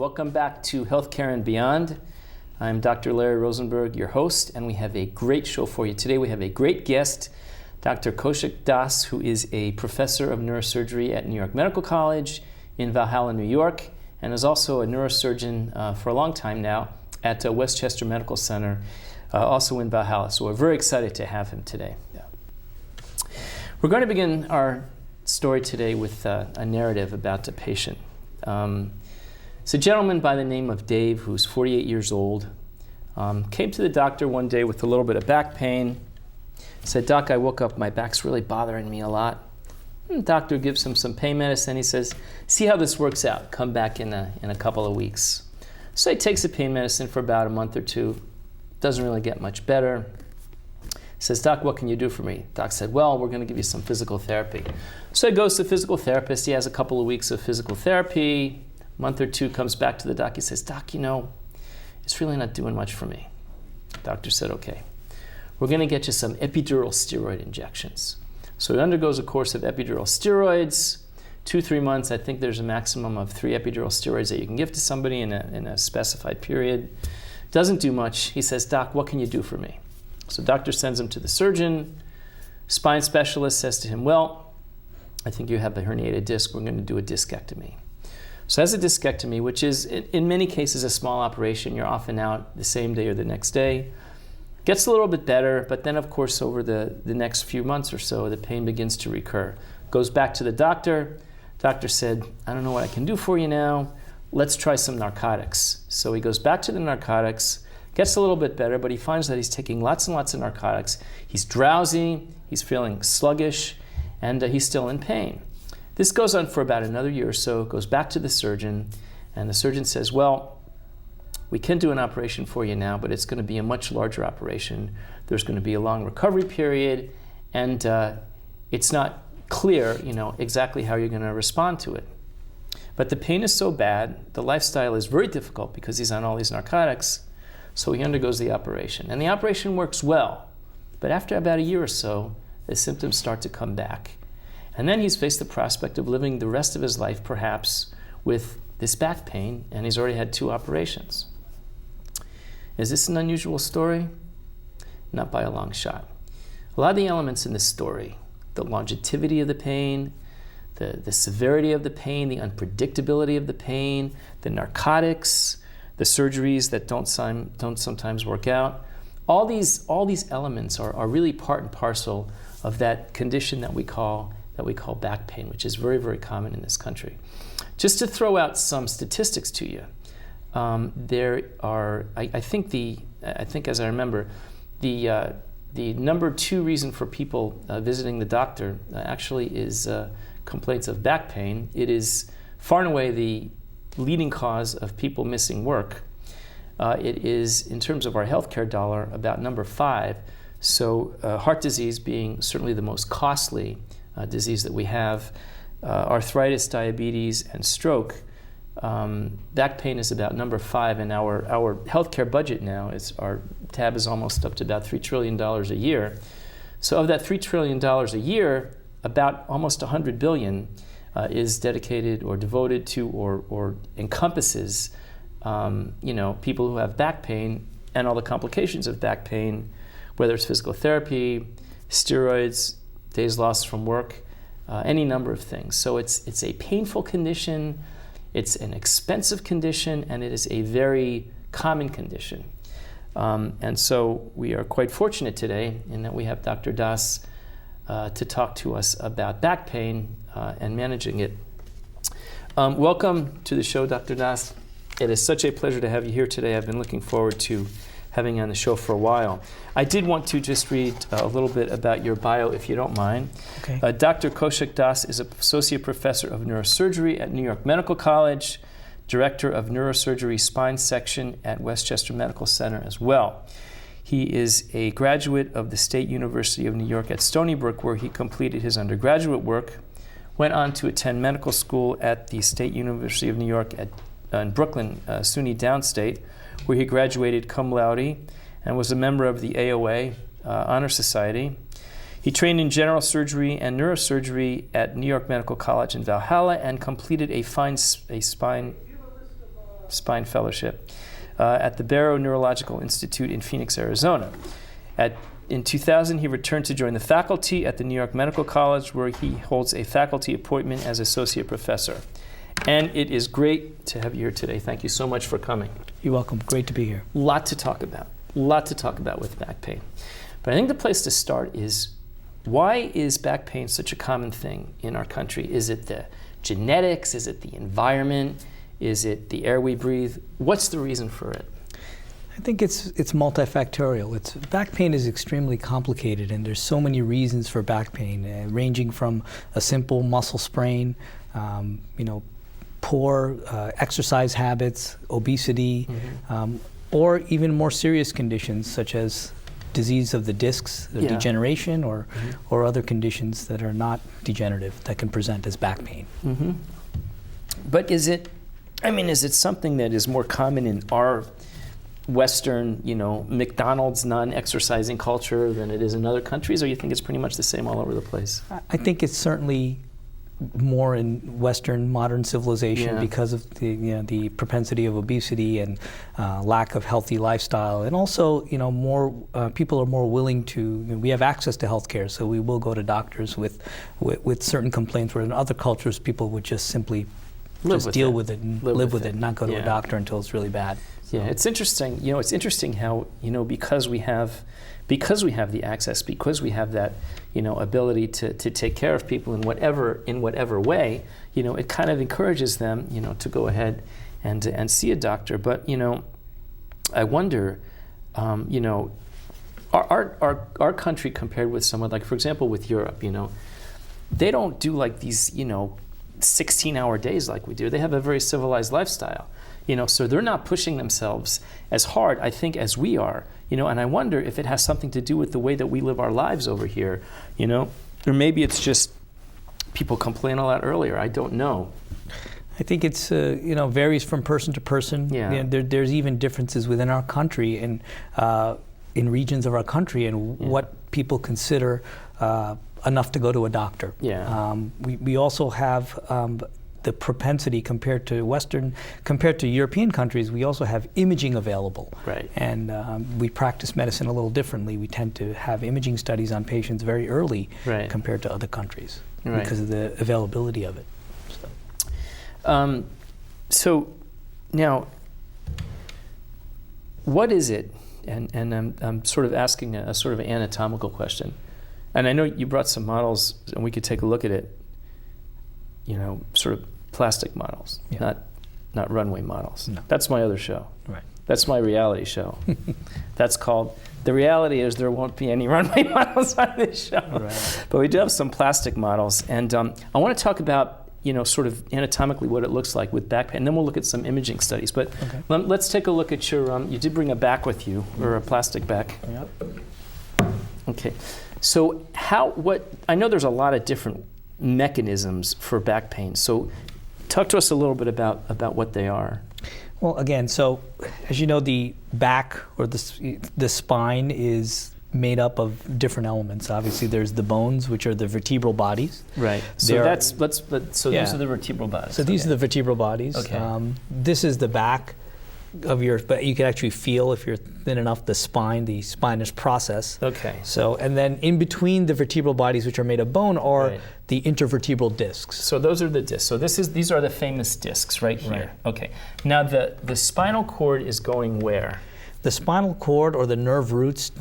Welcome back to Healthcare and Beyond. I'm Dr. Larry Rosenberg, your host, and we have a great show for you. Today we have a great guest, Dr. Kaushik Das, who is a professor of neurosurgery at New York Medical College in Valhalla, New York, and is also a neurosurgeon for a long time now at Westchester Medical Center, also in Valhalla. So we're very excited to have him today. We're going to begin our story today with a narrative about a patient. It's a gentleman by the name of Dave, who's 48 years old. Came to the doctor one day with a little bit of back pain. Said, "Doc, I woke up, my back's really bothering me a lot." And the doctor gives him some pain medicine. He says, "See how this works out. Come back in a couple of weeks." So he takes the pain medicine for about a month or two. Doesn't really get much better. Says, "Doc, what can you do for me?" Doc said, "Well, we're going to give you some physical therapy." So he goes to the physical therapist. He has a couple of weeks of physical therapy. Month or two, comes back to the doc. He says, "Doc, it's really not doing much for me." Doctor said, "Okay, we're going to get you some epidural steroid injections." So he undergoes a course of epidural steroids, 2-3 months. I think there's a maximum of 3 epidural steroids that you can give to somebody in a specified period. Doesn't do much. He says, "Doc, what can you do for me?" So doctor sends him to the surgeon. Spine specialist says to him, "Well, I think you have a herniated disc. We're going to do a discectomy." So as a discectomy, which is in many cases a small operation, you're often out the same day or the next day. Gets a little bit better, but then of course over the next few months or so, the pain begins to recur. Goes back to the doctor. Doctor said, "I don't know what I can do for you now. Let's try some narcotics." So he goes back to the narcotics, gets a little bit better, but he finds that he's taking lots and lots of narcotics. He's drowsy, he's feeling sluggish, and he's still in pain. This goes on for about another year or so, goes back to the surgeon, and the surgeon says, "Well, we can do an operation for you now, but it's going to be a much larger operation. There's going to be a long recovery period, and it's not clear, exactly how you're going to respond to it. But the pain is so bad, the lifestyle is very difficult because he's on all these narcotics, so he undergoes the operation. And the operation works well, but after about a year or so, the symptoms start to come back. And then he's faced the prospect of living the rest of his life, perhaps, with this back pain, and he's already had 2 operations. Is this an unusual story? Not by a long shot. A lot of the elements in this story, the longevity of the pain, the severity of the pain, the unpredictability of the pain, the narcotics, the surgeries that don't sometimes work out, all these elements are really part and parcel of that condition that we call back pain, which is very, very common in this country. Just to throw out some statistics to you, there are, I think as I remember, the number 2 reason for people visiting the doctor actually is complaints of back pain. It is far and away the leading cause of people missing work. It is, in terms of our healthcare dollar, about number 5. So heart disease being certainly the most costly disease that we have, arthritis, diabetes, and stroke. Back pain is about number 5, and our healthcare budget now our tab is almost up to about $3 trillion a year. So of that $3 trillion a year, about almost $100 billion is dedicated or devoted to or encompasses people who have back pain and all the complications of back pain, whether it's physical therapy, steroids, days lost from work, any number of things. So it's a painful condition, it's an expensive condition, and it is a very common condition. And so we are quite fortunate today in that we have Dr. Das to talk to us about back pain and managing it. Welcome to the show, Dr. Das. It is such a pleasure to have you here today. I've been looking forward to having you on the show for a while. I did want to just read a little bit about your bio, if you don't mind. Okay. Dr. Kaushik Das is Associate Professor of Neurosurgery at New York Medical College, Director of Neurosurgery Spine Section at Westchester Medical Center as well. He is a graduate of the State University of New York at Stony Brook, where he completed his undergraduate work, went on to attend medical school at the State University of New York in Brooklyn, SUNY Downstate, where he graduated cum laude and was a member of the AOA Honor Society. He trained in general surgery and neurosurgery at New York Medical College in Valhalla and completed a spine Spine Fellowship at the Barrow Neurological Institute in Phoenix, Arizona. In 2000, he returned to join the faculty at the New York Medical College, where he holds a faculty appointment as associate professor. And it is great to have you here today. Thank you so much for coming. You're welcome. Great to be here. Lot to talk about with back pain. But I think the place to start is, why is back pain such a common thing in our country? Is it the genetics? Is it the environment? Is it the air we breathe? What's the reason for it? I think it's multifactorial. Back pain is extremely complicated, and there's so many reasons for back pain, ranging from a simple muscle sprain, poor exercise habits, obesity, or even more serious conditions such as disease of the discs, degeneration, or other conditions that are not degenerative that can present as back pain. But is it something that is more common in our Western, McDonald's non-exercising culture than it is in other countries, or you think it's pretty much the same all over the place? I think it's certainly more in Western modern civilization because of the propensity of obesity and lack of healthy lifestyle, and also more people are more willing to. We have access to healthcare, so we will go to doctors with certain complaints. Where in other cultures, people would just simply deal with it and live with it, and not go to a doctor until it's really bad. So. Yeah, it's interesting. It's interesting how because we have the access, because we have that ability to take care of people in whatever way, it kind of encourages them to go ahead and see a doctor. But I wonder, our country compared with someone like, for example, with Europe, they don't do like these 16-hour days like we do. They have a very civilized lifestyle. So they're not pushing themselves as hard, I think, as we are, and I wonder if it has something to do with the way that we live our lives over here, or maybe it's just people complain a lot earlier. I don't know. I think it's, varies from person to person. Yeah. There's even differences within our country and in regions of our country and what people consider enough to go to a doctor. Yeah. We also have the propensity compared to European countries, we also have imaging available. Right. And we practice medicine a little differently. We tend to have imaging studies on patients very early compared to other countries because of the availability of it. So now, what is it? And I'm sort of asking a sort of anatomical question. And I know you brought some models, and we could take a look at it. Sort of plastic models, not runway models. No. That's my other show. Right. That's my reality show. That's called, the reality is there won't be any runway models on this show. Right. But we do have some plastic models. And I want to talk about, sort of anatomically what it looks like with back pain. And then we'll look at some imaging studies. But let's take a look at your, you did bring a back with you, or a plastic back. Yep. Okay. So I know there's a lot of different mechanisms for back pain. So talk to us a little bit about what they are. Well, again, so as you know, the back or the spine is made up of different elements. Obviously, there's the bones, which are the vertebral bodies. Right. So these are the vertebral bodies. So these are the vertebral bodies. Okay. This is the back of but you can actually feel, if you're thin enough, the spinous process. Okay. So, and then in between the vertebral bodies, which are made of bone, are the intervertebral discs. So those are the discs. So these are the famous discs right here. Right. Okay. Now the spinal cord is going where? The spinal cord or the nerve roots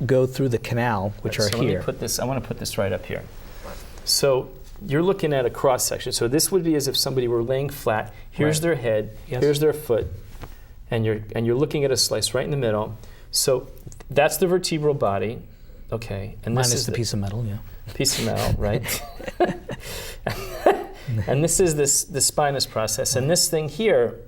go through the canal, which are here. I want to put this right up here. So you're looking at a cross section. So this would be as if somebody were laying flat. Here's their head. Here's their foot. And you're looking at a slice right in the middle. So that's the vertebral body, okay. And this is the piece of metal, piece of metal, right? And this is the spinous process, and this thing here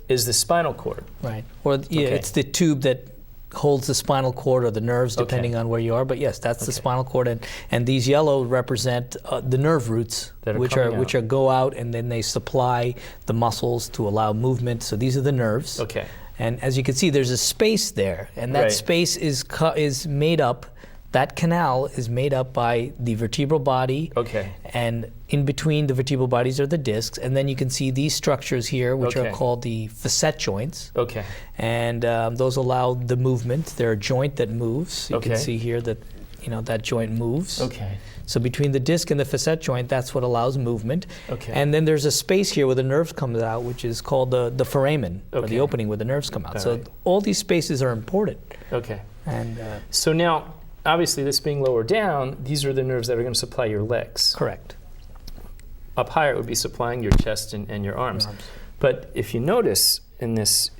is the spinal cord. Right. Or it's the tube that holds the spinal cord or the nerves, depending on where you are. But yes, that's the spinal cord, and these yellow represent the nerve roots, which go out, and then they supply the muscles to allow movement. So these are the nerves. Okay. And as you can see, there's a space there, and that space is made up. That canal is made up by the vertebral body. Okay. And in between the vertebral bodies are the discs, and then you can see these structures here, which Okay. are called the facet joints. Okay. And those allow the movement. They're a joint that moves. You Okay. can see here that that joint moves. Okay. So between the disc and the facet joint, that's what allows movement. Okay. And then there's a space here where the nerves come out, which is called the foramen, or Okay. the opening where the nerves come out. All So right. all these spaces are important. Okay. And So now, obviously, this being lower down, these are the nerves that are going to supply your legs. correct. Up higher, it would be supplying your chest and your arms. But if you notice in this,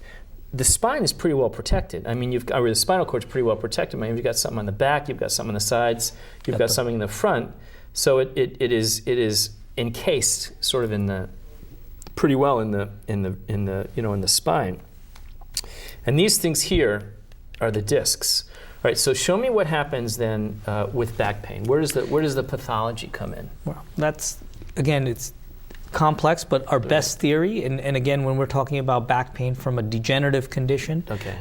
the spine is pretty well protected. I mean, the spinal cord's pretty well protected. I mean, you've got something on the back, you've got something on the sides, you've got something in the front. So it is encased sort of pretty well in the spine. And these things here are the discs. All right. So show me what happens then with back pain. Where does the pathology come in? Well, that's, again, it's complex, but our best theory, and again, when we're talking about back pain from a degenerative condition, Okay.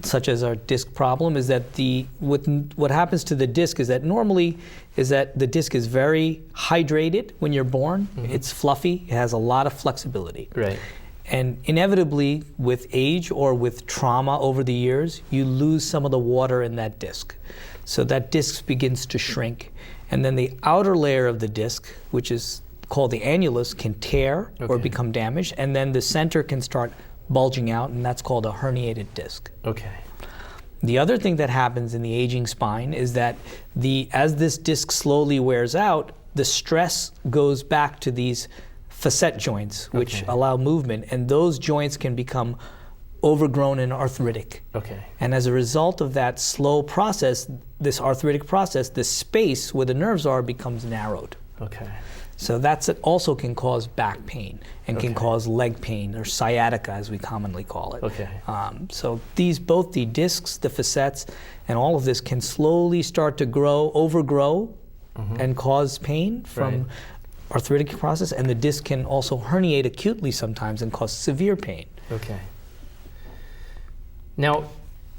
such as our disc problem, is that what happens to the disc is that normally the disc is very hydrated when you're born. Mm-hmm. It's fluffy. It has a lot of flexibility. Right. And inevitably, with age or with trauma over the years, you lose some of the water in that disc. So that disc begins to shrink. And then the outer layer of the disc, which is called the annulus, can tear or Okay. become damaged. And then the center can start bulging out, and that's called a herniated disc. Okay. The other thing that happens in the aging spine is that as this disc slowly wears out, the stress goes back to these facet joints, which Okay. allow movement, and those joints can become overgrown and arthritic. Okay. And as a result of that slow process, this arthritic process, the space where the nerves are becomes narrowed. Okay. So it also can cause back pain and can Okay. cause leg pain, or sciatica as we commonly call it. Okay. So both the discs, the facets, and all of this can slowly start to overgrow, and cause pain from Right. arthritic process, and the disc can also herniate acutely sometimes and cause severe pain. Okay. Now,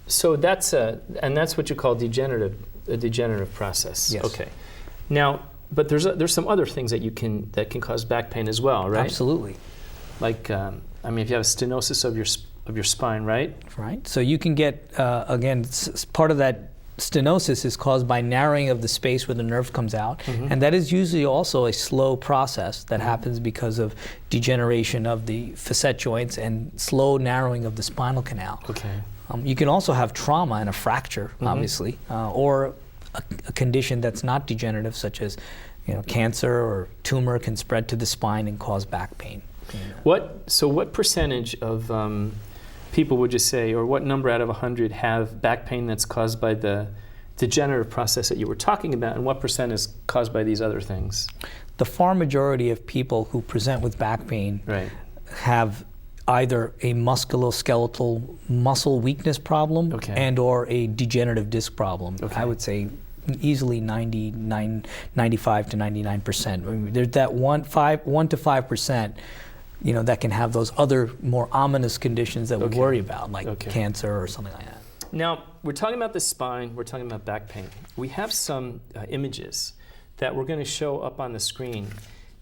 so that's what you call a degenerative process. Yes. Okay. Now, but there's some other things that can cause back pain as well, right? Absolutely. Like, if you have a stenosis of your spine, right? Right. So you can get again, part of that stenosis is caused by narrowing of the space where the nerve comes out, and that is usually also a slow process that happens because of degeneration of the facet joints and slow narrowing of the spinal canal. Okay. You can also have trauma and a fracture, obviously, or a condition that's not degenerative, such as cancer or tumor, can spread to the spine and cause back pain. What percentage of people would you say, or what number out of 100 have back pain that's caused by the degenerative process that you were talking about, and what percent is caused by these other things? The far majority of people who present with back pain Right. have either a musculoskeletal muscle weakness problem, Okay. and or a degenerative disc problem. Okay. I would say easily 95 to 99%. I mean, there's that 1 to 5%, that can have those other more ominous conditions that we Okay. worry about, like Okay. cancer or something like that. Now, we're talking about the spine, we're talking about back pain. We have some images that we're going to show up on the screen.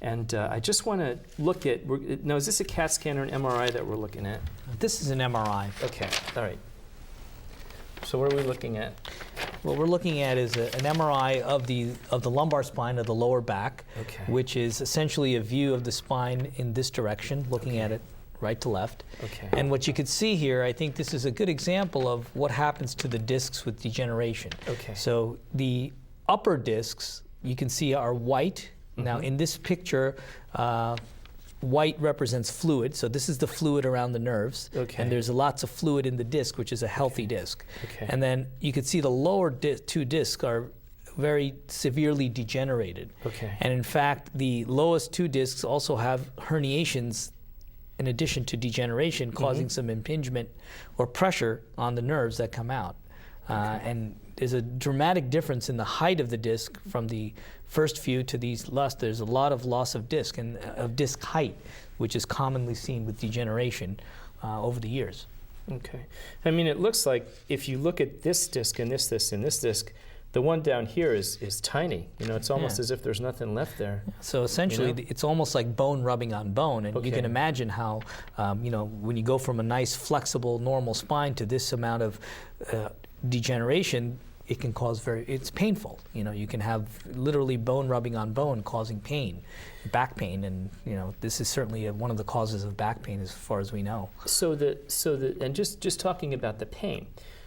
And I just want to look at, now is this a CAT scan or an MRI that we're looking at? This is an MRI. Okay, all right. So what are we looking at? What we're looking at is an MRI of the lumbar spine of the lower back, Okay. which is essentially a view of the spine in this direction, looking at it right to left. Okay. And what you could see here, I think this is a good example of what happens to the discs with degeneration. Okay. So the upper discs, you can see, are white. Now in this picture, white represents fluid, so this is the fluid around the nerves. Okay. And there's lots of fluid in the disc, which is a healthy disc. Okay. And then you can see the lower two discs are very severely degenerated. Okay. And in fact, the lowest two discs also have herniations in addition to degeneration, causing some impingement or pressure on the nerves that come out. And there's a dramatic difference in the height of the disc from the first view to these last. There's a lot of loss of disc and of disc height, which is commonly seen with degeneration over the years. Okay. I mean, it looks like if you look at this disc and this disc and this disc, The one down here is tiny. You know, it's almost Yeah. as if there's nothing left there. So essentially, You know? it's almost like bone rubbing on bone, and you Okay. can imagine how, you know, when you go from a nice, flexible, normal spine to this amount of degeneration, it can cause it's painful. You know, you can have literally bone rubbing on bone causing pain, back pain, and you know, this is certainly one of the causes of back pain as far as we know. And just talking about the pain.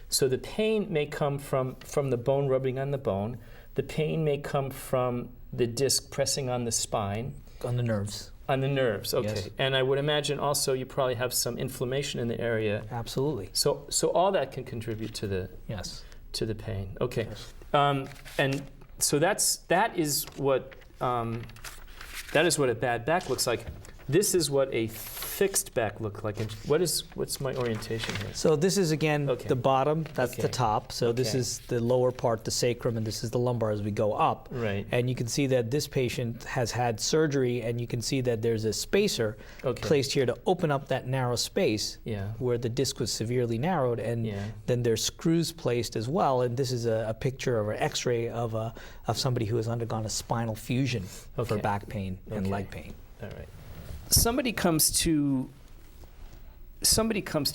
So the pain may come from the bone rubbing on the bone. The pain may come from the disc pressing on the spine. On the nerves. On the nerves, okay. Yes. And I would imagine also you probably have some inflammation in the area. Absolutely. So all that can contribute to the Yes. to the pain. Okay. Yes. And so that is what a bad back looks like. This is what a fixed back looks like. And what's my orientation here? So this is again Okay. the bottom, that's Okay. the top. So this Okay. is the lower part, the sacrum, and this is the lumbar as we go up. Right. And you can see that this patient has had surgery, and you can see that there's a spacer Okay. placed here to open up that narrow space Yeah. where the disc was severely narrowed, and Yeah. then there's screws placed as well. And this is a picture or an X-ray of somebody who has undergone a spinal fusion for Okay. back pain and Okay. leg pain. All right. Somebody comes to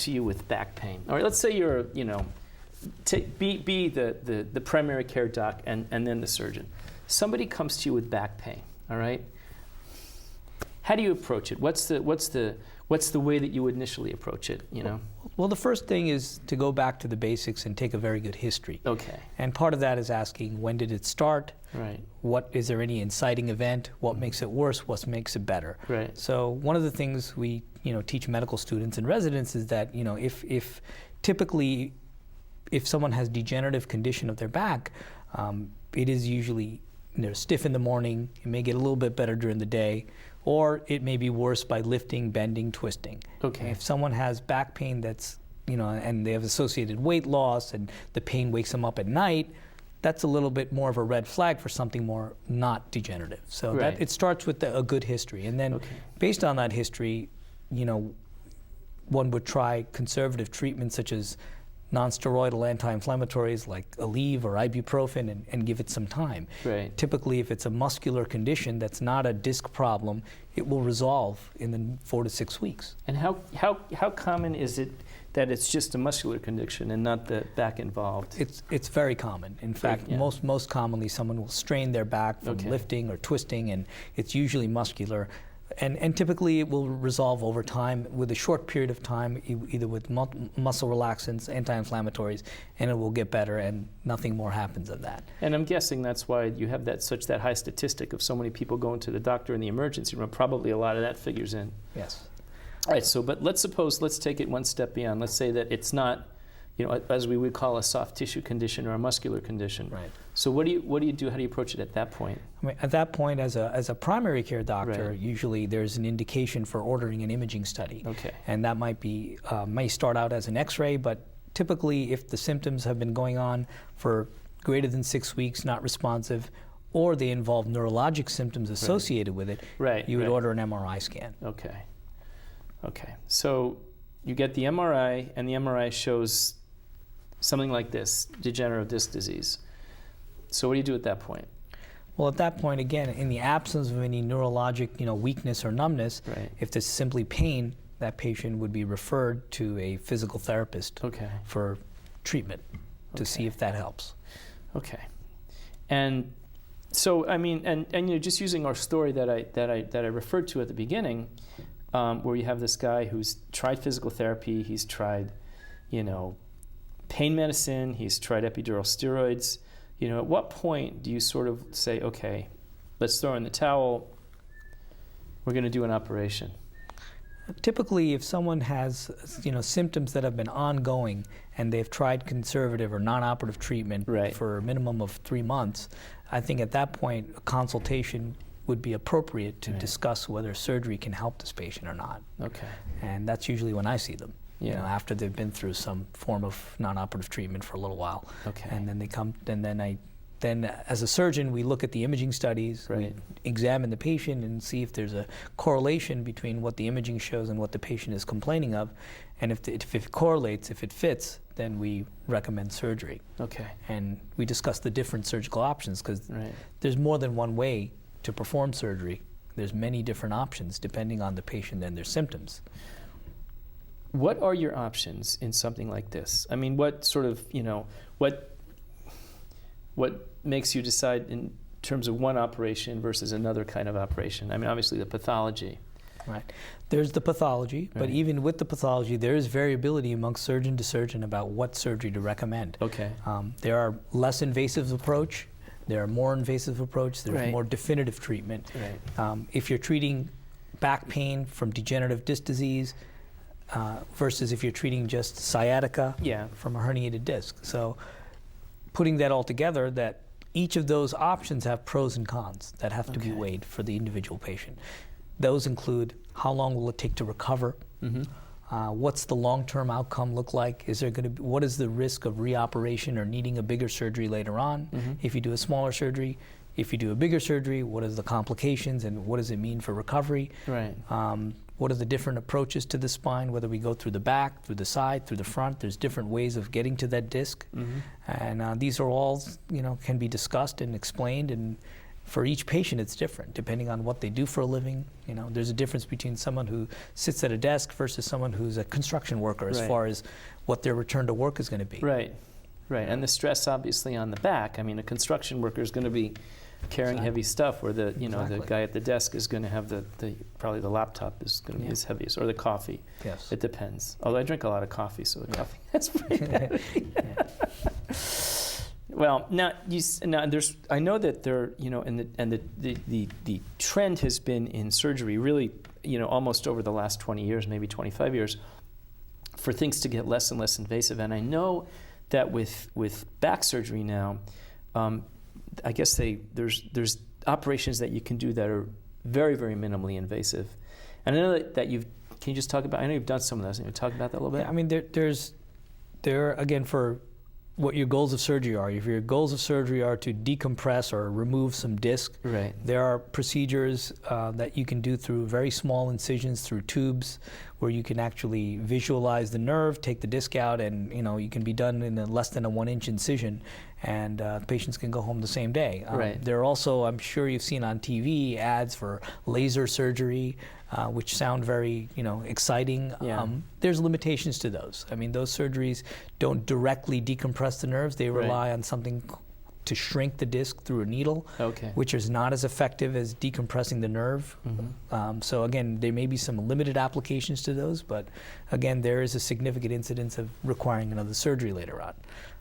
you with back pain. All right, let's say you're, you know, be the primary care doc and then the surgeon. Somebody comes to you with back pain, all right? How do you approach it? What's the way that you would initially approach it, you know? Well, the first thing is to go back to the basics and take a very good history. Okay. And part of that is asking, when did it start? Right. What is there any inciting event? What makes it worse? What makes it better? Right. So one of the things we teach medical students and residents is that if typically if someone has degenerative condition of their back, it is usually they're stiff in the morning. It may get a little bit better during the day, or it may be worse by lifting, bending, twisting. Okay. If someone has back pain that's and they have associated weight loss and the pain wakes them up at night, that's a little bit more of a red flag for something more not degenerative. So Right. that it starts with a good history, and then Okay. based on that history, one would try conservative treatments such as non-steroidal anti-inflammatories like Aleve or ibuprofen and give it some time. Right. Typically, if it's a muscular condition that's not a disc problem, it will resolve in the 4 to 6 weeks. And how common is it that it's just a muscular condition and not the back involved? It's very common. In fact, yeah. most commonly someone will strain their back from Okay. lifting or twisting, and it's usually muscular. And typically it will resolve over time with a short period of time, either with muscle relaxants, anti-inflammatories, and it will get better and nothing more happens of that. And I'm guessing that's why you have that high statistic of so many people going to the doctor in the emergency room. Probably a lot of that figures in. Yes. All right, but let's take it one step beyond. Let's say that it's not, as we would call a soft tissue condition or a muscular condition. Right. So what do you do? How do you approach it at that point? I mean, at that point, as a primary care doctor, Right. usually there's an indication for ordering an imaging study. Okay. And that may start out as an X-ray, but typically if the symptoms have been going on for greater than 6 weeks, not responsive, or they involve neurologic symptoms associated with it, Right, you would right. order an MRI scan. Okay. So you get the MRI, and the MRI shows something like this, degenerative disc disease. So what do you do at that point? Well, at that point, again, in the absence of any neurologic, weakness or numbness, Right. if there's simply pain, that patient would be referred to a physical therapist Okay. for treatment to see Okay. if that helps. Okay. And so, I mean, and just using our story that I referred to at the beginning, where you have this guy who's tried physical therapy, he's tried, pain medicine, he's tried epidural steroids. At what point do you sort of say, okay, let's throw in the towel, we're going to do an operation? Typically, if someone has symptoms that have been ongoing and they've tried conservative or non-operative treatment Right. for a minimum of 3 months, I think at that point a consultation would be appropriate to Right. discuss whether surgery can help this patient or not. Okay. And that's usually when I see them. Yeah. After they've been through some form of non-operative treatment for a little while. Okay. And then they come, and then I then as a surgeon, we look at the imaging studies, Right. we examine the patient and see if there's a correlation between what the imaging shows and what the patient is complaining of. And if it correlates, if it fits, then we recommend surgery. Okay. And we discuss the different surgical options, because Right. there's more than one way to perform surgery. There's many different options depending on the patient and their symptoms. What are your options in something like this? I mean, what sort of, what makes you decide in terms of one operation versus another kind of operation? I mean, obviously the pathology. Right. There's the pathology, but Right. even with the pathology, there is variability amongst surgeon to surgeon about what surgery to recommend. Okay. There are less invasive approach, there are more invasive approach, there's Right. more definitive treatment. Right. If you're treating back pain from degenerative disc disease versus if you're treating just sciatica Yeah. from a herniated disc. So putting that all together, that each of those options have pros and cons that have to be Okay. weighed for the individual patient. Those include how long will it take to recover? Mm-hmm. What's the long-term outcome look like? Is there going to be, what is the risk of reoperation or needing a bigger surgery later on? Mhm. If you do a smaller surgery, if you do a bigger surgery, what is the complications and what does it mean for recovery? Right. What are the different approaches to the spine, whether we go through the back, through the side, through the front? There's different ways of getting to that disc. Mm-hmm. And these are all, can be discussed and explained, and for each patient it's different depending on what they do for a living. There's a difference between someone who sits at a desk versus someone who's a construction worker as Right. far as what their return to work is going to be. Right. Right. And the stress obviously on the back. I mean, a construction worker is going to be carrying Exactly. heavy stuff, where the the Exactly. guy at the desk is going to have the probably the laptop is going to be Yeah. his heaviest, or the coffee. Yes. It depends. Although I drink a lot of coffee, so the coffee that's pretty heavy. Well, now there's. I know that there, and the trend has been in surgery, really, almost over the last 20 years, maybe 25 years, for things to get less and less invasive. And I know that with back surgery now, I guess there's operations that you can do that are very, very minimally invasive. And I know that can you just talk about? I know you've done some of those. Can you talk about that a little bit? Yeah, I mean, there again, for what your goals of surgery are. If your goals of surgery are to decompress or remove some disc, Right. there are procedures that you can do through very small incisions through tubes, where you can actually visualize the nerve, take the disc out, and you can be done in less than a 1-inch incision, and patients can go home the same day. Right. There are also, I'm sure you've seen on TV, ads for laser surgery, which sound very exciting. Yeah. There's limitations to those. I mean, those surgeries don't directly decompress the nerves. They rely on something to shrink the disc through a needle, Okay. which is not as effective as decompressing the nerve. Mm-hmm. So again, there may be some limited applications to those, but again, there is a significant incidence of requiring another surgery later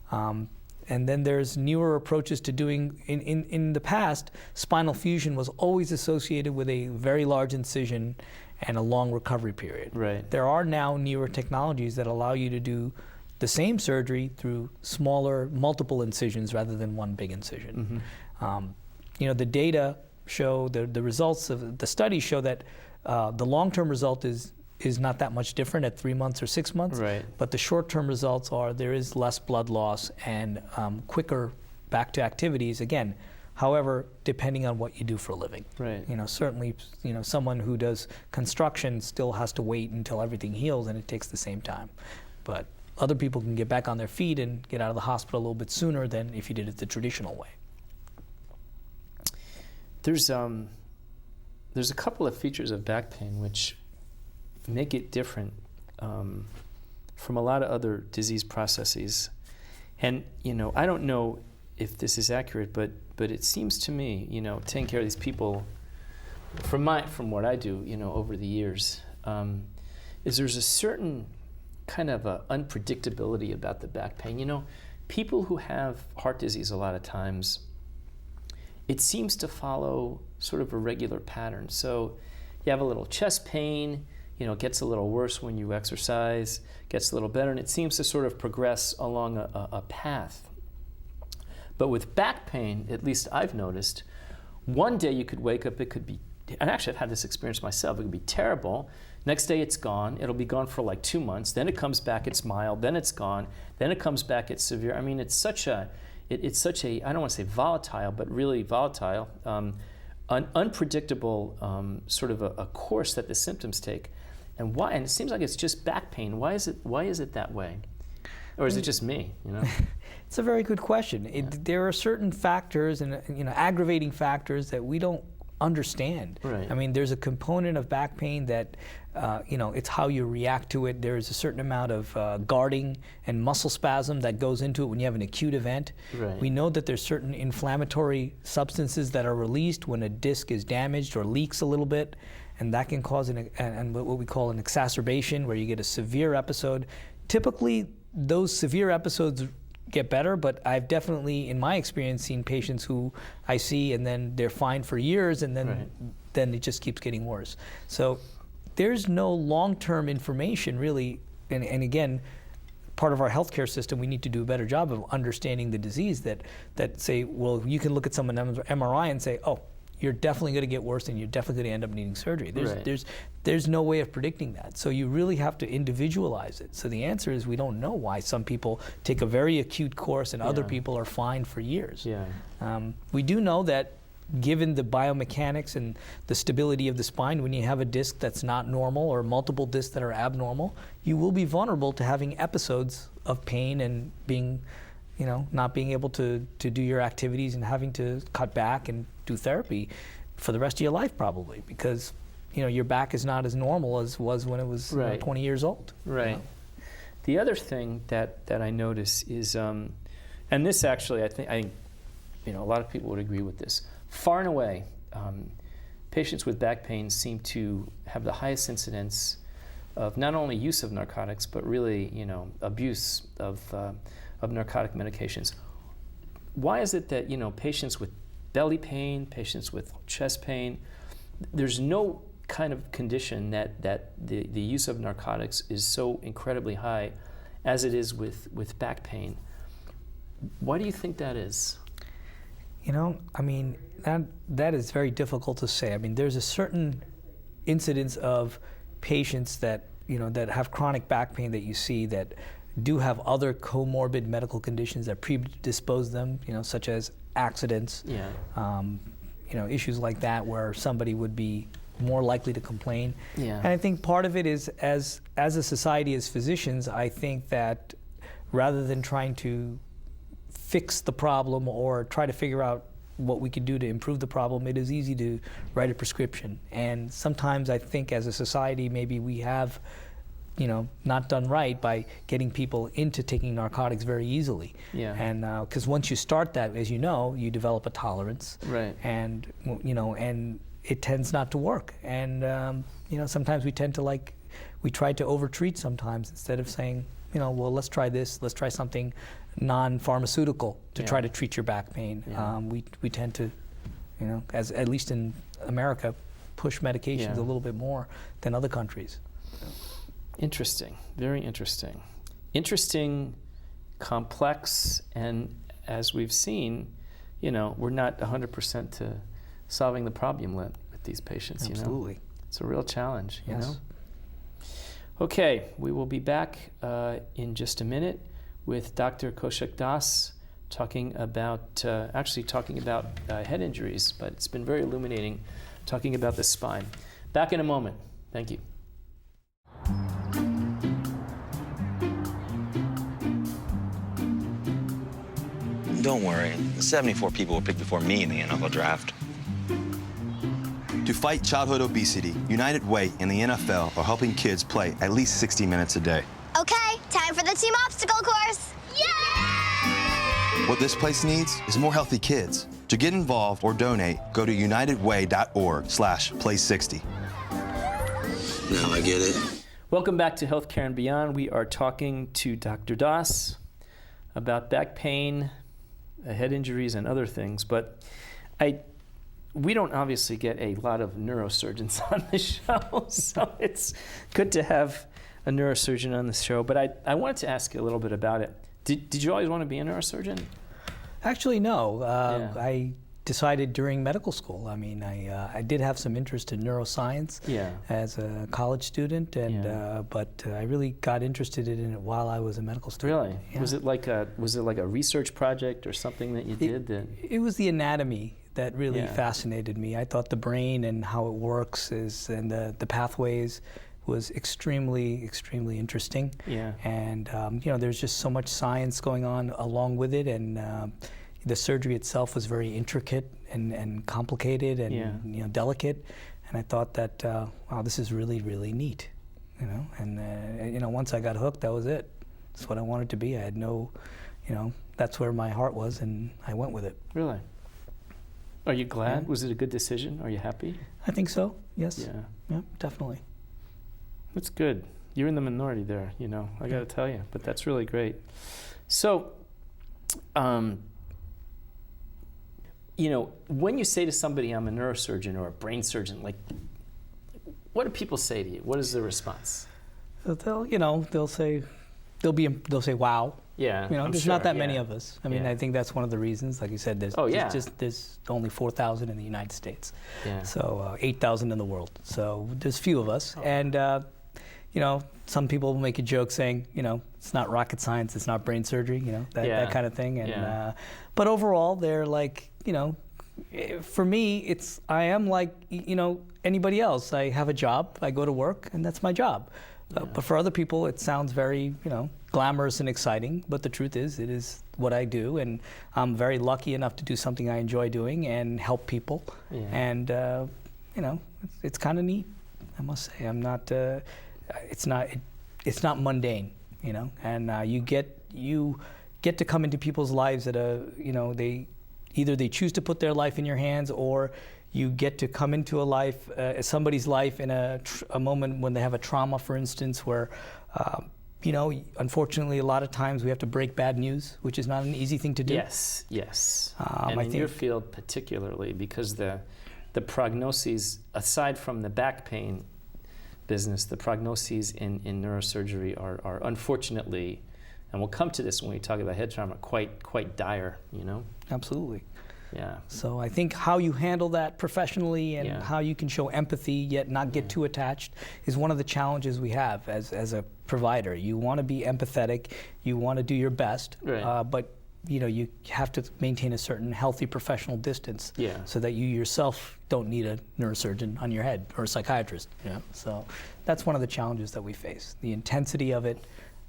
on. And then there's newer approaches to doing, in the past, spinal fusion was always associated with a very large incision and a long recovery period. Right. There are now newer technologies that allow you to do the same surgery through smaller, multiple incisions rather than one big incision. Mm-hmm. The data show, the results of the studies show that the long-term result is not that much different at 3 months or 6 months. Right. But the short-term results are there is less blood loss and quicker back to activities. Again, however, depending on what you do for a living. Right. Certainly, someone who does construction still has to wait until everything heals, and it takes the same time. But other people can get back on their feet and get out of the hospital a little bit sooner than if you did it the traditional way. There's a couple of features of back pain which make it different from a lot of other disease processes. And I don't know if this is accurate, but it seems to me, taking care of these people, from what I do, over the years, is there's a certain kind of a unpredictability about the back pain. People who have heart disease a lot of times, it seems to follow sort of a regular pattern. So you have a little chest pain, it gets a little worse when you exercise, gets a little better, and it seems to sort of progress along a path. But with back pain, at least I've noticed, one day you could wake up, it could be, and actually I've had this experience myself, it could be terrible. Next day it's gone, it'll be gone for like 2 months, then it comes back, it's mild, then it's gone, then it comes back, it's severe. I mean, it's it's such a, I don't want to say volatile, but really volatile, unpredictable sort of a course that the symptoms take. And why? And it seems like it's just back pain. Why is it that way? Or is it just me, you know? It's a very good question. There are certain factors and aggravating factors that we don't understand. Right. I mean, there's a component of back pain that it's how you react to it. There's a certain amount of guarding and muscle spasm that goes into it when you have an acute event. Right. We know that there's certain inflammatory substances that are released when a disc is damaged or leaks a little bit, and that can cause what we call an exacerbation, where you get a severe episode. Typically, those severe episodes get better, but I've definitely, in my experience, seen patients who I see and then they're fine for years, and then it just keeps getting worse. So there's no long-term information really, and again, part of our healthcare system, we need to do a better job of understanding the disease that say, well, you can look at someone's MRI and say, oh, you're definitely going to get worse and you're definitely going to end up needing surgery. There's no way of predicting that. So you really have to individualize it. So the answer is we don't know why some people take a very acute course and other people are fine for years. We do know that given the biomechanics and the stability of the spine, when you have a disc that's not normal or multiple discs that are abnormal, you will be vulnerable to having episodes of pain and being, not being able to do your activities and having to cut back and do therapy for the rest of your life probably, because your back is not as normal as was when it was 20 years old. Right. The other thing that I notice is, and this actually I think a lot of people would agree with this, far and away, patients with back pain seem to have the highest incidence of not only use of narcotics, but really, abuse of narcotic medications. Why is it that, patients with belly pain, patients with chest pain, there's no kind of condition that the use of narcotics is so incredibly high as it is with back pain? Why do you think that is? That is very difficult to say. I mean, there's a certain incidence of patients that have chronic back pain that you see that do have other comorbid medical conditions that predispose them, such as accidents, issues like that, where somebody would be more likely to complain. And I think part of it is, as a society, as physicians, I think that rather than trying to fix the problem or try to figure out what we could do to improve the problem, it is easy to write a prescription. And sometimes I think as a society, maybe we have not done right by getting people into taking narcotics very easily. And because once you start that, as you know, you develop a tolerance. And and it tends not to work. And sometimes we tend to we try to overtreat sometimes instead of saying, well, let's try this, let's try something non-pharmaceutical to try to treat your back pain. We tend to, as at least in America, push medications a little bit more than other countries. Interesting, very interesting. Interesting, complex, and as we've seen, we're not 100% to solving the problem with these patients. Absolutely. It's a real challenge, Yes. Okay, we will be back in just a minute with Dr. Kaushik Das talking about head injuries, but it's been very illuminating talking about the spine. Back in a moment. Thank you. Don't worry, 74 people were picked before me in the NFL draft. To fight childhood obesity, United Way and the NFL are helping kids play at least 60 minutes a day. Okay, time for the team obstacle course. Yay! What this place needs is more healthy kids. To get involved or donate, go to unitedway.org/play60. Now I get it. Welcome back to Healthcare and Beyond. We are talking to Dr. Das about back pain, head injuries, and other things. But we don't obviously get a lot of neurosurgeons on the show, so it's good to have a neurosurgeon on the show. But I wanted to ask you a little bit about it. Did you always want to be a neurosurgeon? Actually, no. decided during medical school. I mean, I did have some interest in neuroscience as a college student, and but I really got interested in it while I was a medical student. Really? Yeah. Was it like a research project or something that you did? It was the anatomy that really fascinated me. I thought the brain and how it works and the pathways was extremely interesting. Yeah. And there's just so much science going on along with it, and the surgery itself was very intricate and complicated and delicate. And I thought that wow, this is really neat, And once I got hooked, that was it. That's what I wanted to be. I had no, that's where my heart was, and I went with it. Really? Are you glad? Was it a good decision? Are you happy? I think so. Yes. Yeah, definitely. That's good. You're in the minority there, I got to tell you, but that's really great. So, when you say to somebody, I'm a neurosurgeon or a brain surgeon, like, what do people say to you? What is the response? They'll say, wow. Yeah, there's not that many of us. I mean, I think that's one of the reasons. Like you said, there's only 4,000 in the United States. Yeah. So 8,000 in the world. So there's few of us, and some people will make a joke saying, it's not rocket science, it's not brain surgery, that kind of thing. And but overall, they're like, for me, I am like, anybody else. I have a job, I go to work, and that's my job. But for other people, it sounds very, glamorous and exciting. But the truth is, it is what I do, and I'm very lucky enough to do something I enjoy doing and help people. Yeah. And it's kind of neat, I must say. I'm not. It's not mundane, And you get to come into people's lives at they choose to put their life in your hands, or you get to come into somebody's life in a moment when they have a trauma, for instance, where, unfortunately, a lot of times we have to break bad news, which is not an easy thing to do. Yes. And in your field particularly, because the prognoses, aside from the back pain business, the prognoses in neurosurgery are unfortunately, and we'll come to this when we talk about head trauma, quite dire, Absolutely. Yeah. So I think how you handle that professionally and how you can show empathy yet not get too attached is one of the challenges we have as a provider. You want to be empathetic, you want to do your best, but you have to maintain a certain healthy professional distance so that you yourself don't need a neurosurgeon on your head or a psychiatrist. So that's one of the challenges that we face. The intensity of it,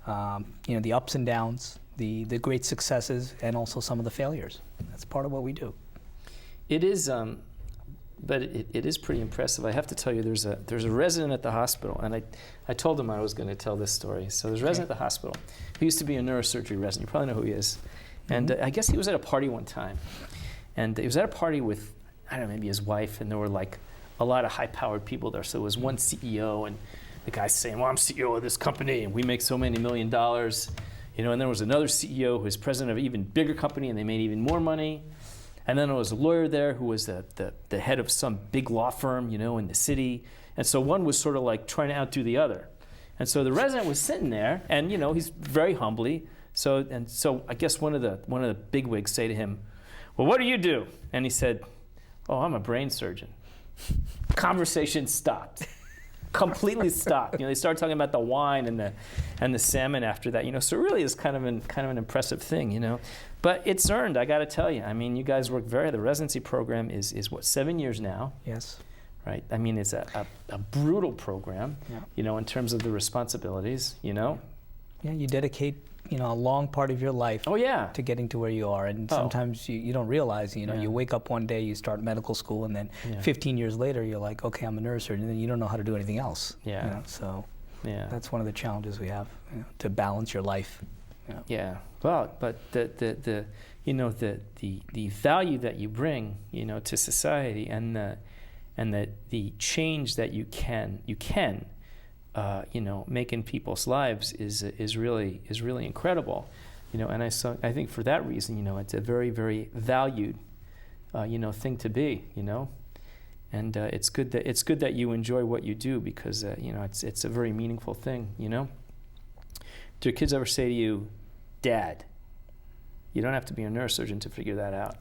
the ups and downs, the great successes, and also some of the failures. That's part of what we do. It is, but it is pretty impressive. I have to tell you, there's a resident at the hospital, and I told him I was going to tell this story. So there's a resident at the hospital who used to be a neurosurgery resident. You probably know who he is. And I guess he was at a party one time, and he was at a party with, I don't know, maybe his wife, and there were like a lot of high-powered people there. So there was one CEO, and the guy's saying, well, I'm CEO of this company, and we make so many $1 million. And there was another CEO who was president of an even bigger company, and they made even more money. And then there was a lawyer there who was the head of some big law firm, in the city. And so one was sort of like trying to outdo the other. And so the resident was sitting there, and he's very humbly. So I guess one of the bigwigs say to him, well, what do you do? And he said, oh, I'm a brain surgeon. Conversation stopped. Completely stopped. They started talking about the wine and the salmon after that. So it really is kind of an impressive thing. But it's earned. I got to tell you. I mean, you guys work the residency program is what, 7 years now? Yes. Right. I mean, it's a brutal program. Yeah. In terms of the responsibilities. Yeah, you dedicate a long part of your life to getting to where you are, and sometimes you don't realize, you wake up one day, you start medical school, and then 15 years later you're like, okay, I'm a neurosurgeon, and then you don't know how to do anything else. So that's one of the challenges we have, to balance your life. Yeah. Well, but the value that you bring, to society, and the change that you can make in people's lives is really incredible, and I think for that reason, it's a very, very valued, thing to be, and it's good that you enjoy what you do, because it's a very meaningful thing, Do your kids ever say to you, Dad? You don't have to be a neurosurgeon to figure that out.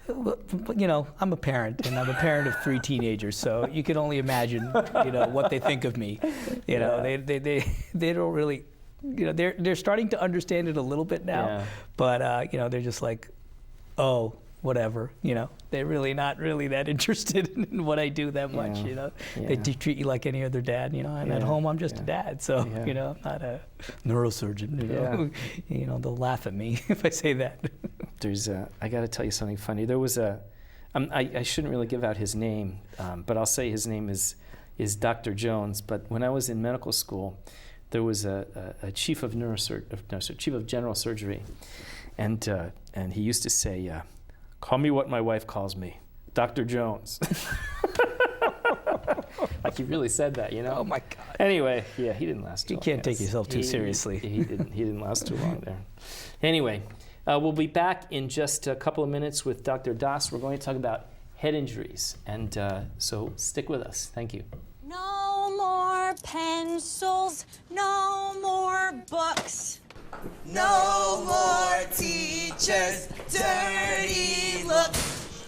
You know, I'm a parent, and I'm a parent of 3 teenagers, so you can only imagine, you know, what they think of me. You know, they don't really, you know, they're starting to understand it a little bit now, but you know, they're just like, oh, whatever. You know, they're really not really that interested in what I do that much. You know, they treat you like any other dad. You know, and at home I'm just a dad, so you know, I'm not a neurosurgeon. You know, you know, they'll laugh at me if I say that. I got to tell you something funny. There was I shouldn't really give out his name, but I'll say his name is Dr. Jones. But when I was in medical school, there was a chief of chief of general surgery, and he used to say, "Call me what my wife calls me, Dr. Jones." Like he really said that, you know? Oh my God. Anyway, yeah, he didn't last too long. You can't take yourself too seriously. He didn't last too long there. Anyway. We'll be back in just a couple of minutes with Dr. Das. We're going to talk about head injuries, and so stick with us. Thank you. No more pencils, no more books. No more teachers' dirty looks.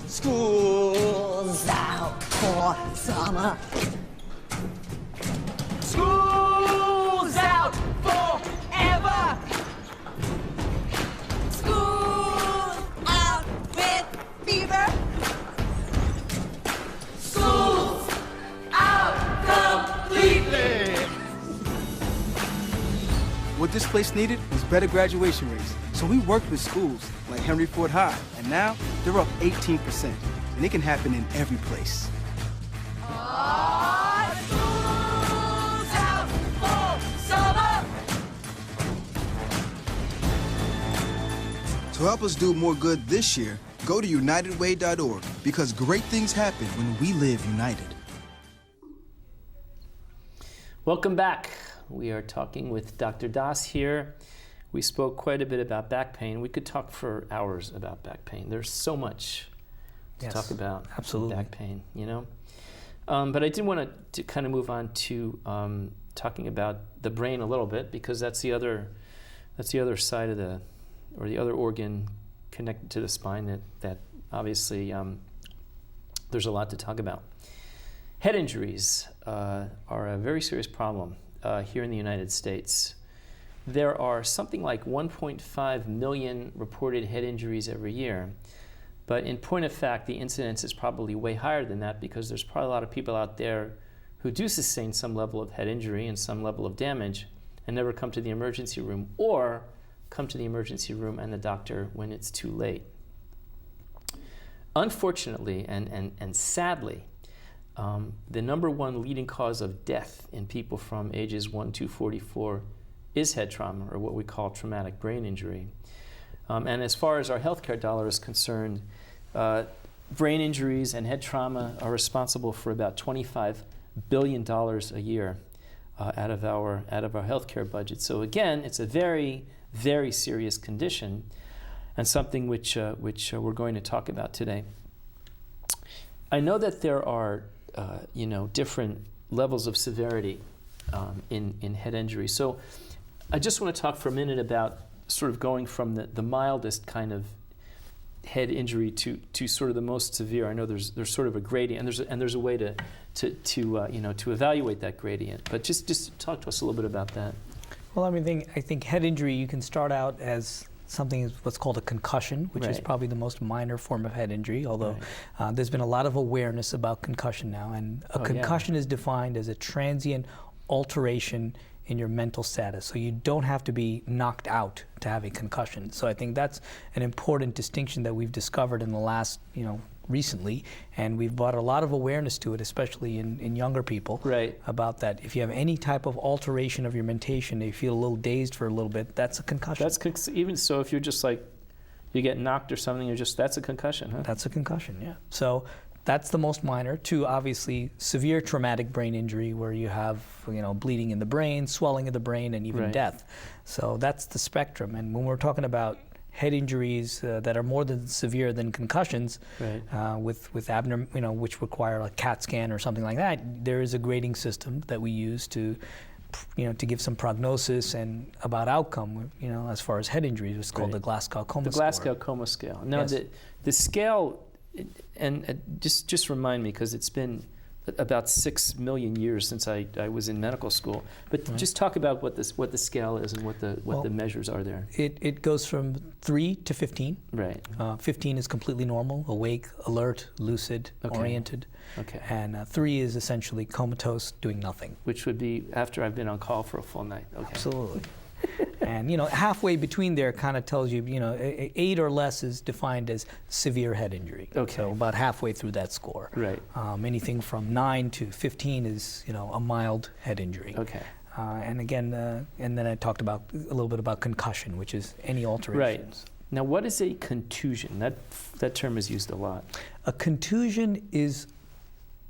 School's out for summer. School's out forever. School out with fever. School's out completely. What this place needed was better graduation rates. So we worked with schools like Henry Ford High, and now they're up 18%. And it can happen in every place. School's out for summer. To help us do more good this year, go to UnitedWay.org, because great things happen when we live united. Welcome back. We are talking with Dr. Das here. We spoke quite a bit about back pain. We could talk for hours about back pain. There's so much to talk about. Absolutely. Back pain, you know? But I did want to kind of move on to talking about the brain a little bit, because that's the other side of the other organ connected to the spine that obviously there's a lot to talk about. Head injuries are a very serious problem here in the United States. There are something like 1.5 million reported head injuries every year. But in point of fact, the incidence is probably way higher than that, because there's probably a lot of people out there who do sustain some level of head injury and some level of damage and never come to the emergency room, or come to the emergency room and the doctor when it's too late. Unfortunately and sadly, the number one leading cause of death in people from ages 1 to 44 is head trauma, or what we call traumatic brain injury. And as far as our healthcare dollar is concerned, brain injuries and head trauma are responsible for about $25 billion a year out of our healthcare budget. So again, it's a very, very serious condition, and something which we're going to talk about today. I know that there are different levels of severity in head injury. So I just want to talk for a minute about sort of going from the mildest kind of head injury to sort of the most severe. I know there's sort of a gradient, and there's a way to evaluate that gradient. But just talk to us a little bit about that. Well, I think head injury, you can start out as something what's called a concussion, which is probably the most minor form of head injury, although there's been a lot of awareness about concussion now. And a concussion is defined as a transient alteration in your mental status. So you don't have to be knocked out to have a concussion. So I think that's an important distinction that we've discovered in the last, recently, and we've brought a lot of awareness to it, especially in younger people, about that. If you have any type of alteration of your mentation, you feel a little dazed for a little bit, that's a concussion. That's even so. If you're just like, you get knocked or something, that's a concussion, huh? That's a concussion, yeah. So that's the most minor. To obviously severe traumatic brain injury, where you have bleeding in the brain, swelling of the brain, and even death. So that's the spectrum. And when we're talking about head injuries that are more than severe than concussions, with abnormal, which require a CAT scan or something like that, there is a grading system that we use to to give some prognosis and about outcome, as far as head injuries. It's called the Glasgow Coma The Score. Glasgow Coma Scale. Now, Yes. the scale, and just remind me, because it's been about 6 million years since I was in medical school. But just talk about what the scale is and what the measures are there. It goes from 3 to 15. Right. 15 is completely normal, awake, alert, lucid, oriented. Okay. And 3 is essentially comatose, doing nothing. Which would be after I've been on call for a full night. Okay. Absolutely. And halfway between there kind of tells you, 8 or less is defined as severe head injury. Okay. So about halfway through that score. Right. Anything from 9 to 15 is, a mild head injury. Okay. And again, and then I talked a little bit about concussion, which is any alterations. Right. Now, what is a contusion? That term is used a lot. A contusion is,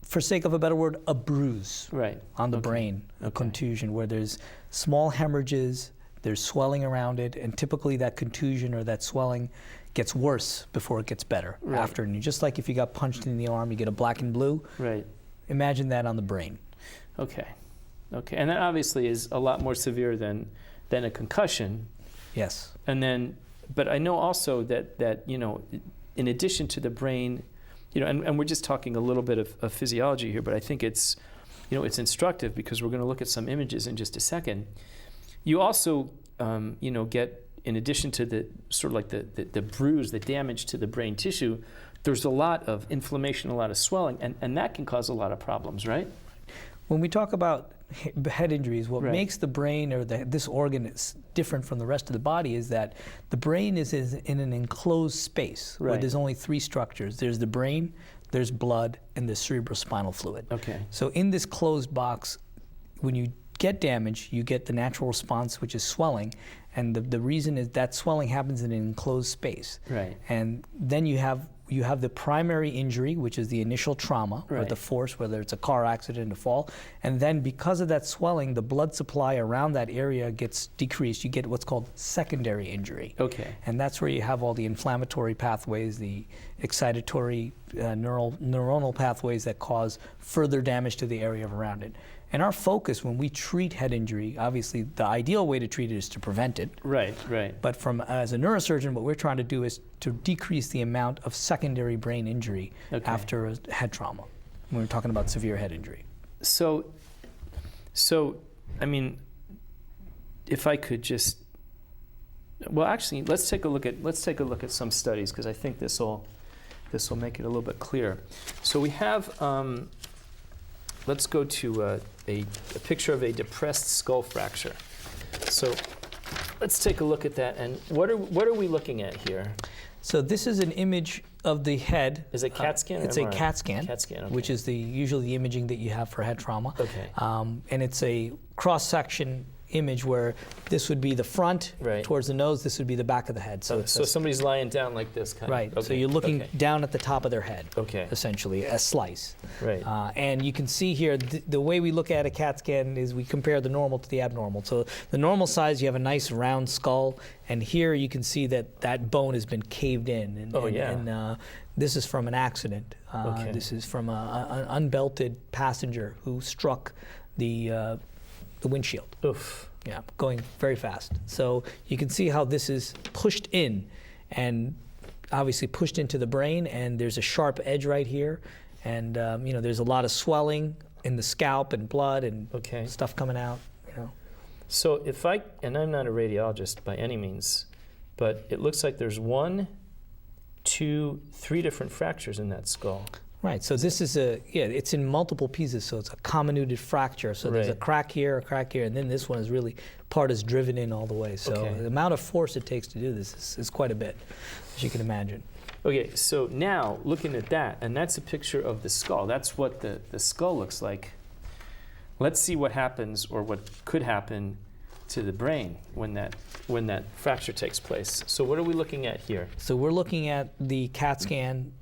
for sake of a better word, a bruise on the brain, a contusion, where there's small hemorrhages, there's swelling around it, and typically that contusion or that swelling gets worse before it gets better after. And just like if you got punched in the arm, you get a black and blue. Right. Imagine that on the brain. Okay. And that obviously is a lot more severe than a concussion. Yes. But I know also that in addition to the brain, and we're just talking a little bit of physiology here, but I think it's instructive because we're going to look at some images in just a second. You also, get, in addition to the sort of like the bruise, the damage to the brain tissue, there's a lot of inflammation, a lot of swelling, and that can cause a lot of problems, right? When we talk about head injuries, what makes the brain or this organ is different from the rest of the body is that the brain is in an enclosed space where there's only 3 structures. There's the brain, there's blood, and there's cerebrospinal fluid. Okay. So in this closed box, when you get damage, you get the natural response, which is swelling. And the reason is that swelling happens in an enclosed space. Right. And then you have the primary injury, which is the initial trauma or the force, whether it's a car accident, a fall. And then because of that swelling, the blood supply around that area gets decreased. You get what's called secondary injury. Okay. And that's where you have all the inflammatory pathways, the excitatory neuronal pathways that cause further damage to the area around it. And our focus when we treat head injury, obviously the ideal way to treat it is to prevent it. Right. But as a neurosurgeon, what we're trying to do is to decrease the amount of secondary brain injury after a head trauma, when we're talking about severe head injury. So I mean, if I could just, well, actually, let's take a look at some studies, because I think this will make it a little bit clearer. So we have, let's go to a picture of a depressed skull fracture. So let's take a look at that. And what are we looking at here? So this is an image of the head. Is it CAT scan? It's a CAT scan. CAT scan, okay. Which is usually the imaging that you have for head trauma. Okay. And it's a cross-section image where this would be the front towards the nose, this would be the back of the head. So somebody's lying down like this kind of. Okay. So you're looking down at the top of their head, essentially, a slice. Right. And you can see here, the way we look at a CAT scan is we compare the normal to the abnormal. So the normal size, you have a nice round skull, and here you can see that bone has been caved in. And this is from an accident. This is from an unbelted passenger who struck the windshield. Oof. Yeah, going very fast. So you can see how this is pushed in and obviously pushed into the brain, and there's a sharp edge right here. And there's a lot of swelling in the scalp and blood and stuff coming out. So and I'm not a radiologist by any means, but it looks like there's 1, 2, 3 different fractures in that skull. Right, so this is it's in multiple pieces, so it's a comminuted fracture. So there's a crack here, and then this one is really, part is driven in all the way. So the amount of force it takes to do this is quite a bit, as you can imagine. Okay, so now looking at that, and that's a picture of the skull. That's what the skull looks like. Let's see what happens, or what could happen to the brain when that fracture takes place. So what are we looking at here? So we're looking at the CAT scan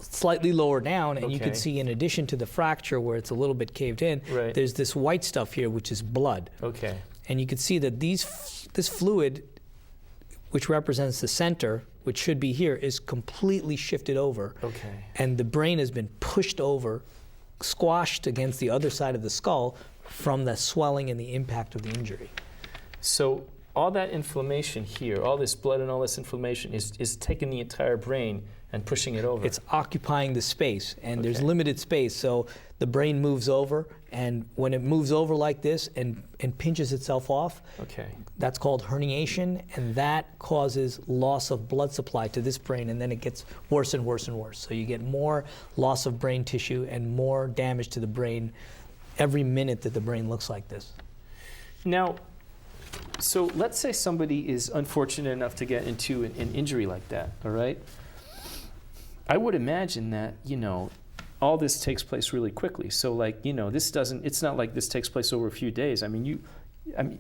slightly lower down, and you can see, in addition to the fracture where it's a little bit caved in, there's this white stuff here, which is blood. Okay. And you can see that this fluid, which represents the center, which should be here, is completely shifted over. Okay. And the brain has been pushed over, squashed against the other side of the skull, from the swelling and the impact of the injury. So all that inflammation here, all this blood and all this inflammation is taking the entire brain and pushing it over. It's occupying the space, and there's Okay. limited space, so the brain moves over, and when it moves over like this and pinches itself off, Okay. that's called herniation, and that causes loss of blood supply to this brain, and then it gets worse and worse and worse. So you get more loss of brain tissue and more damage to the brain every minute that the brain looks like this. Now, so let's say somebody is unfortunate enough to get into an injury like that, all right? I would imagine that, all this takes place really quickly. So it's not like this takes place over a few days. I mean,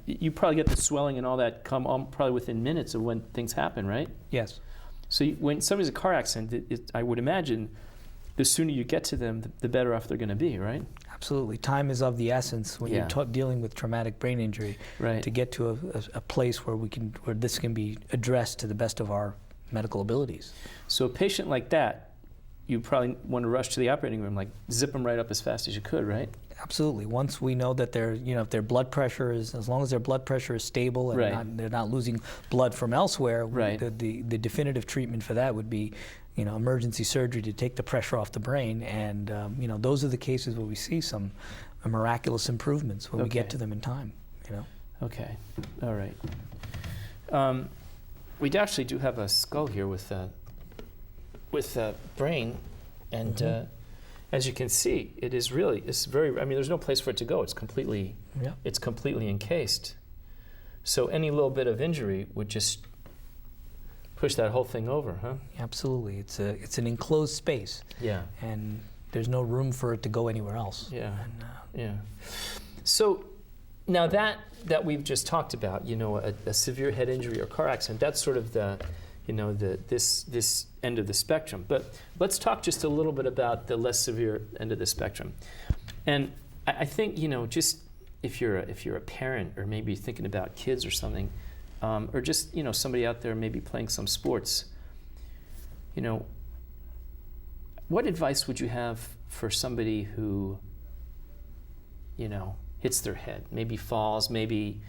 you probably get the swelling and all that come on probably within minutes of when things happen, right? Yes. So when somebody's in a car accident, I would imagine the sooner you get to them, the better off they're going to be, right? Absolutely. Time is of the essence when Yeah. you're dealing with traumatic brain injury, Right. to get to a place where this can be addressed to the best of our medical abilities. So a patient like that, you probably want to rush to the operating room, like zip them right up as fast as you could, right? Absolutely. Once we know that if their blood pressure is, as long as their blood pressure is stable and Right. they're not losing blood from elsewhere, Right. the definitive treatment for that would be, emergency surgery to take the pressure off the brain. And, those are the cases where we see some miraculous improvements when we Okay. get to them in time, Okay, all right. We actually do have a skull here with a brain, and as you can see, it's very. I mean, there's no place for it to go. It's completely encased. So any little bit of injury would just push that whole thing over, huh? Absolutely. It's an enclosed space. Yeah. And there's no room for it to go anywhere else. Yeah. And, Yeah. So now that we've just talked about, a severe head injury or car accident, that's sort of this end of the spectrum. But let's talk just a little bit about the less severe end of the spectrum. And I think, just if you're a parent or maybe thinking about kids or something, or just, somebody out there maybe playing some sports, what advice would you have for somebody who, hits their head, maybe falls, maybe,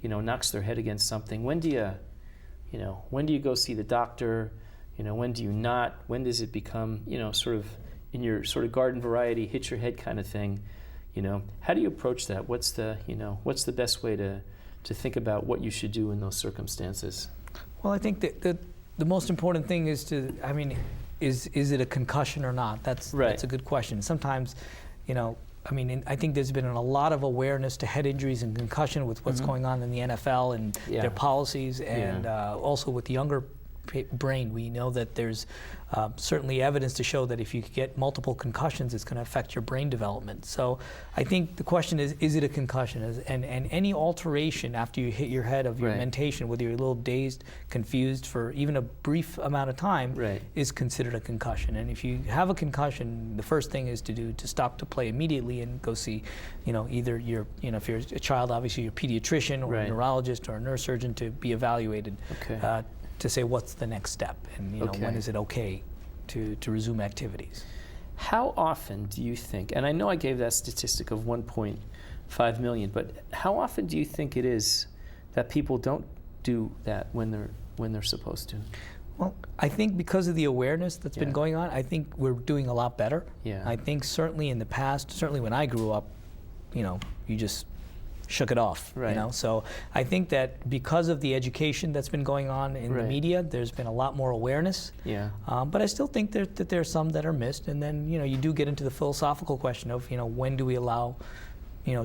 knocks their head against something? When do you go see the doctor? When do you not? When does it become, sort of in your sort of garden variety, hit your head kind of thing? How do you approach that? What's the best way to think about what you should do in those circumstances? Well, I think that the most important thing is is it a concussion or not? That's a good question. Sometimes, I think there's been a lot of awareness to head injuries and concussion with what's going on in the NFL and their policies, and also with the younger brain. We know that there's certainly evidence to show that if you get multiple concussions, it's going to affect your brain development. So I think the question is it a concussion? And any alteration after you hit your head of your mentation, whether you're a little dazed, confused for even a brief amount of time, is considered a concussion. And if you have a concussion, the first thing is to stop to play immediately and go see, either if you're a child, obviously your pediatrician or a neurologist or a neurosurgeon to be evaluated. To say what's the next step, and when is it okay to resume activities. How often do you think, and I know I gave that statistic of 1.5 million, but how often do you think it is that people don't do that when they're supposed to? Well, I think because of the awareness that's been going on, I think we're doing a lot better. I think certainly in the past, certainly when I grew up, you just shook it off, So I think that because of the education that's been going on in the media, there's been a lot more awareness. But I still think that there are some that are missed. And then, you do get into the philosophical question of, when do we allow,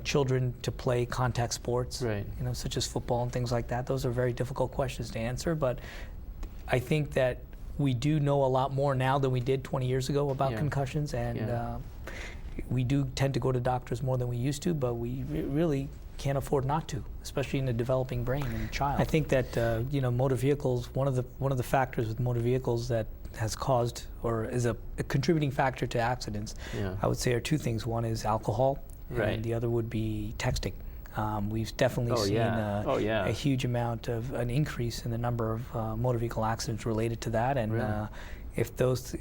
children to play contact sports, such as football and things like that. Those are very difficult questions to answer. But I think that we do know a lot more now than we did 20 years ago about concussions. And we do tend to go to doctors more than we used to, but we really can't afford not to, especially in a developing brain in a child. I think that motor vehicles. One of the factors with motor vehicles that has caused or is a contributing factor to accidents, I would say, are two things. One is alcohol, and the other would be texting. We've definitely seen a huge amount of an increase in the number of motor vehicle accidents related to that, and if those.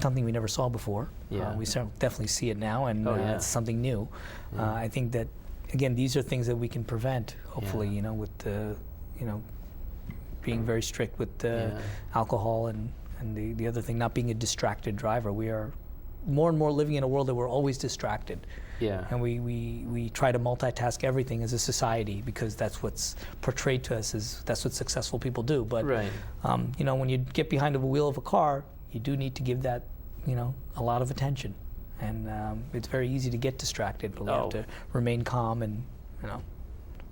Something we never saw before. We definitely see it now, and it's something new. I think that again, these are things that we can prevent, hopefully, with the, being very strict with alcohol and the other thing, not being a distracted driver. We are more and more living in a world that we're always distracted. Yeah. And we try to multitask everything as a society because that's what's portrayed to us as that's what successful people do. But Right. When you get behind the wheel of a car, you do need to give that a lot of attention. And it's very easy to get distracted, but we have to remain calm and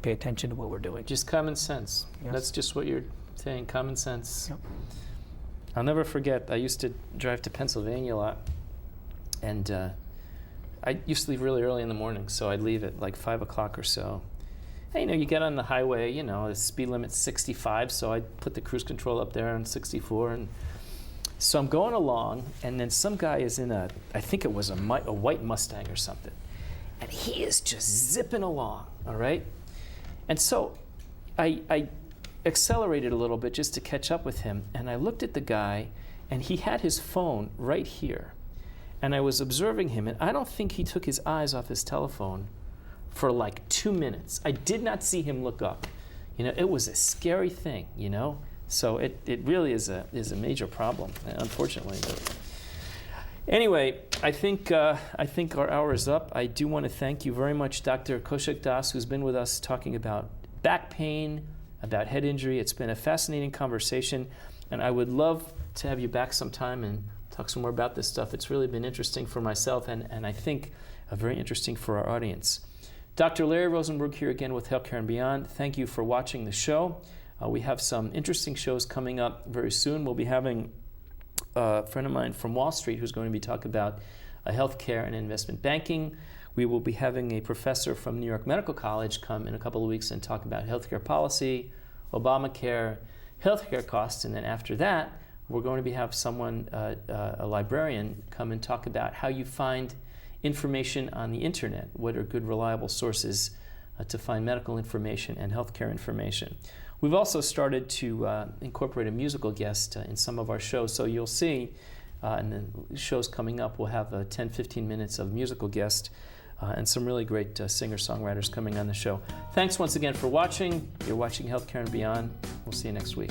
pay attention to what we're doing. Just common sense. Yes. That's just what you're saying, common sense. Yep. I'll never forget, I used to drive to Pennsylvania a lot, and I used to leave really early in the morning, so I'd leave at like 5 o'clock or so. And, you get on the highway, the speed limit's 65, so I'd put the cruise control up there on 64, and so I'm going along, and then some guy is in I think it was a white Mustang or something, and he is just zipping along, all right? And so I accelerated a little bit just to catch up with him, and I looked at the guy, and he had his phone right here. And I was observing him, and I don't think he took his eyes off his telephone for like 2 minutes. I did not see him look up. It was a scary thing, So it really is a major problem, unfortunately. But anyway, I think our hour is up. I do want to thank you very much, Dr. Kaushik Das, who's been with us talking about back pain, about head injury. It's been a fascinating conversation, and I would love to have you back sometime and talk some more about this stuff. It's really been interesting for myself, and I think very interesting for our audience. Dr. Larry Rosenberg here again with Healthcare and Beyond. Thank you for watching the show. We have some interesting shows coming up very soon. We'll be having a friend of mine from Wall Street who's going to be talking about healthcare and investment banking. We will be having a professor from New York Medical College come in a couple of weeks and talk about healthcare policy, Obamacare, healthcare costs, and then after that, we're going to have someone, a librarian, come and talk about how you find information on the internet, what are good, reliable sources to find medical information and healthcare information. We've also started to incorporate a musical guest in some of our shows, so you'll see in the shows coming up, we'll have 10-15 minutes of musical guest and some really great singer-songwriters coming on the show. Thanks once again for watching. You're watching Healthcare and Beyond. We'll see you next week.